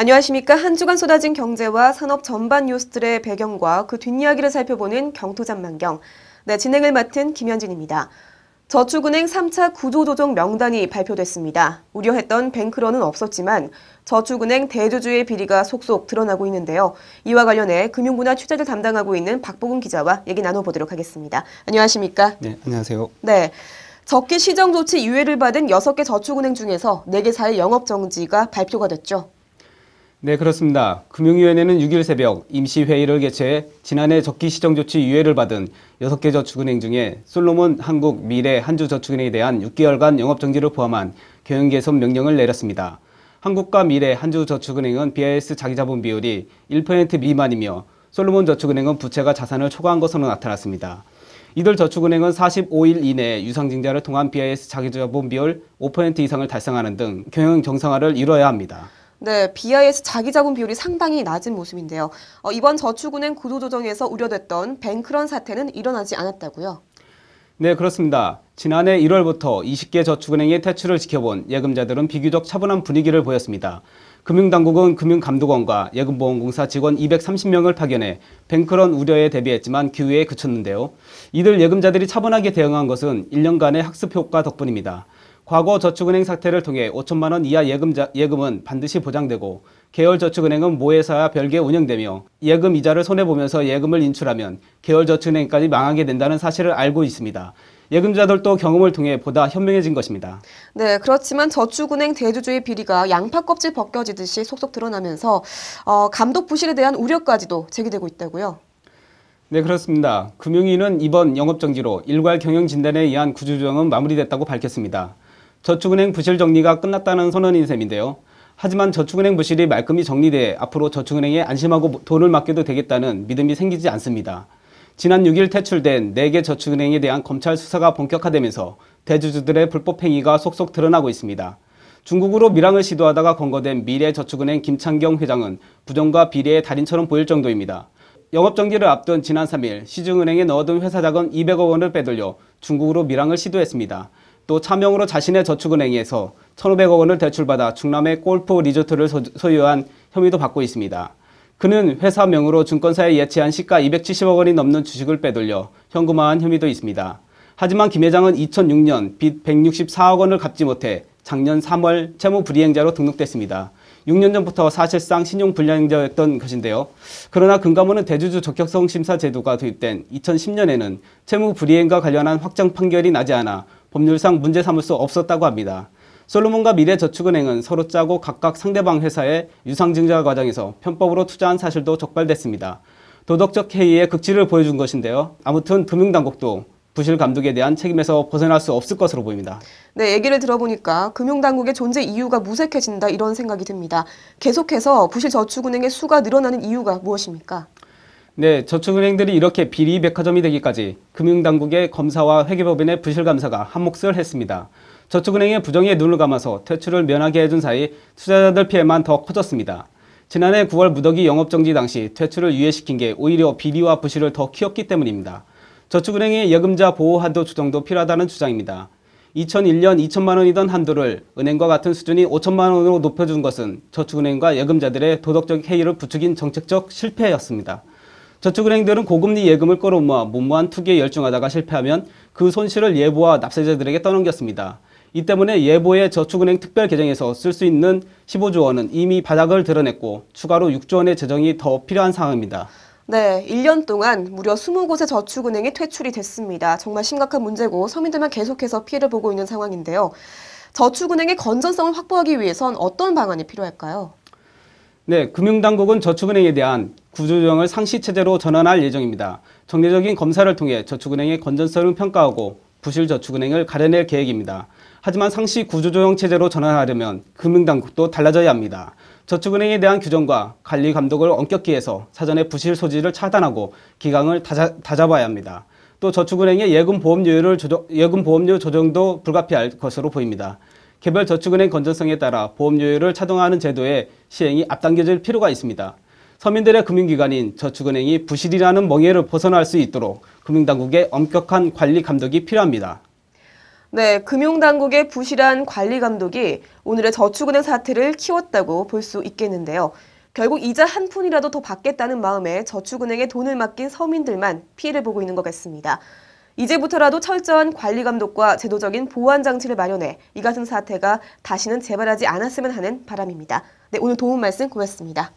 안녕하십니까. 한 주간 쏟아진 경제와 산업 전반 뉴스들의 배경과 그 뒷이야기를 살펴보는 경토잔망경. 진행을 맡은 김현진입니다. 저축은행 3차 구조조정 명단이 발표됐습니다. 우려했던 뱅크런은 없었지만 저축은행 대주주의 비리가 속속 드러나고 있는데요. 이와 관련해 금융분야 취재를 담당하고 있는 박보근 기자와 얘기 나눠보도록 하겠습니다. 안녕하십니까? 네, 안녕하세요. 네. 적기 시정조치 유예를 받은 6개 저축은행 중에서 4개사의 영업정지가 발표가 됐죠. 네, 그렇습니다. 금융위원회는 6일 새벽 임시회의를 개최해 지난해 적기 시정조치 유예를 받은 6개 저축은행 중에 솔로몬, 한국, 미래, 한주저축은행에 대한 6개월간 영업정지를 포함한 경영개선 명령을 내렸습니다. 한국과 미래, 한주저축은행은 BIS 자기자본 비율이 1% 미만이며 솔로몬 저축은행은 부채가 자산을 초과한 것으로 나타났습니다. 이들 저축은행은 45일 이내에 유상증자를 통한 BIS 자기자본 비율 5% 이상을 달성하는 등 경영 정상화를 이뤄야 합니다. 네, BIS 자기자본 비율이 상당히 낮은 모습인데요. 이번 저축은행 구조조정에서 우려됐던 뱅크런 사태는 일어나지 않았다고요? 네, 그렇습니다. 지난해 1월부터 20개 저축은행의 퇴출을 지켜본 예금자들은 비교적 차분한 분위기를 보였습니다. 금융당국은 금융감독원과 예금보험공사 직원 230명을 파견해 뱅크런 우려에 대비했지만 기후에 그쳤는데요. 이들 예금자들이 차분하게 대응한 것은 1년간의 학습 효과 덕분입니다. 과거 저축은행 사태를 통해 5천만 원 이하 예금은 반드시 보장되고 계열저축은행은 모회사와 별개 운영되며 예금 이자를 손해보면서 예금을 인출하면 계열저축은행까지 망하게 된다는 사실을 알고 있습니다. 예금자들도 경험을 통해 보다 현명해진 것입니다. 네, 그렇지만 저축은행 대주주의 비리가 양파 껍질 벗겨지듯이 속속 드러나면서 감독 부실에 대한 우려까지도 제기되고 있다고요? 네, 그렇습니다. 금융위는 이번 영업정지로 일괄 경영진단에 의한 구조조정은 마무리됐다고 밝혔습니다. 저축은행 부실 정리가 끝났다는 선언인 셈인데요. 하지만 저축은행 부실이 말끔히 정리돼 앞으로 저축은행에 안심하고 돈을 맡겨도 되겠다는 믿음이 생기지 않습니다. 지난 6일 퇴출된 4개 저축은행에 대한 검찰 수사가 본격화되면서 대주주들의 불법 행위가 속속 드러나고 있습니다. 중국으로 밀항을 시도하다가 검거된 미래저축은행 김창경 회장은 부정과 비리의 달인처럼 보일 정도입니다. 영업정지를 앞둔 지난 3일 시중은행에 넣어둔 회사 자금 200억 원을 빼돌려 중국으로 밀항을 시도했습니다. 또 차명으로 자신의 저축은행에서 1,500억 원을 대출받아 충남의 골프 리조트를 소유한 혐의도 받고 있습니다. 그는 회사 명으로 증권사에 예치한 시가 270억 원이 넘는 주식을 빼돌려 현금화한 혐의도 있습니다. 하지만 김 회장은 2006년 빚 164억 원을 갚지 못해 작년 3월 채무불이행자로 등록됐습니다. 6년 전부터 사실상 신용불량자였던 것인데요. 그러나 금감원은 대주주 적격성 심사 제도가 도입된 2010년에는 채무불이행과 관련한 확정 판결이 나지 않아 법률상 문제 삼을 수 없었다고 합니다. 솔로몬과 미래저축은행은 서로 짜고 각각 상대방 회사의 유상증자 과정에서 편법으로 투자한 사실도 적발됐습니다. 도덕적 해이의 극치를 보여준 것인데요. 아무튼 금융당국도 부실 감독에 대한 책임에서 벗어날 수 없을 것으로 보입니다. 네, 얘기를 들어보니까 금융당국의 존재 이유가 무색해진다 이런 생각이 듭니다. 계속해서 부실 저축은행의 수가 늘어나는 이유가 무엇입니까? 네, 저축은행들이 이렇게 비리 백화점이 되기까지 금융당국의 검사와 회계법인의 부실감사가 한몫을 했습니다. 저축은행의 부정에 눈을 감아서 퇴출을 면하게 해준 사이 투자자들 피해만 더 커졌습니다. 지난해 9월 무더기 영업정지 당시 퇴출을 유예시킨 게 오히려 비리와 부실을 더 키웠기 때문입니다. 저축은행의 예금자 보호 한도 조정도 필요하다는 주장입니다. 2001년 2천만 원이던 한도를 은행과 같은 수준인 5천만 원으로 높여준 것은 저축은행과 예금자들의 도덕적 해이를 부추긴 정책적 실패였습니다. 저축은행들은 고금리 예금을 끌어모아 무모한 투기에 열중하다가 실패하면 그 손실을 예보와 납세자들에게 떠넘겼습니다. 이 때문에 예보의 저축은행 특별 개정에서 쓸 수 있는 15조 원은 이미 바닥을 드러냈고 추가로 6조 원의 재정이 더 필요한 상황입니다. 네, 1년 동안 무려 20곳의 저축은행이 퇴출이 됐습니다. 정말 심각한 문제고 서민들만 계속해서 피해를 보고 있는 상황인데요. 저축은행의 건전성을 확보하기 위해선 어떤 방안이 필요할까요? 네, 금융당국은 저축은행에 대한 구조조정을 상시체제로 전환할 예정입니다. 정례적인 검사를 통해 저축은행의 건전성을 평가하고 부실 저축은행을 가려낼 계획입니다. 하지만 상시 구조조정 체제로 전환하려면 금융당국도 달라져야 합니다. 저축은행에 대한 규정과 관리 감독을 엄격히 해서 사전에 부실 소지를 차단하고 기강을 다잡아야 합니다. 또 저축은행의 예금보험료 조정도 불가피할 것으로 보입니다. 개별 저축은행 건전성에 따라 보험료율을 차등하는 제도의 시행이 앞당겨질 필요가 있습니다. 서민들의 금융기관인 저축은행이 부실이라는 멍에를 벗어날 수 있도록 금융당국의 엄격한 관리 감독이 필요합니다. 네, 금융당국의 부실한 관리 감독이 오늘의 저축은행 사태를 키웠다고 볼 수 있겠는데요. 결국 이자 한 푼이라도 더 받겠다는 마음에 저축은행에 돈을 맡긴 서민들만 피해를 보고 있는 것 같습니다. 이제부터라도 철저한 관리 감독과 제도적인 보완 장치를 마련해 이 같은 사태가 다시는 재발하지 않았으면 하는 바람입니다. 네, 오늘 도움 말씀 고맙습니다.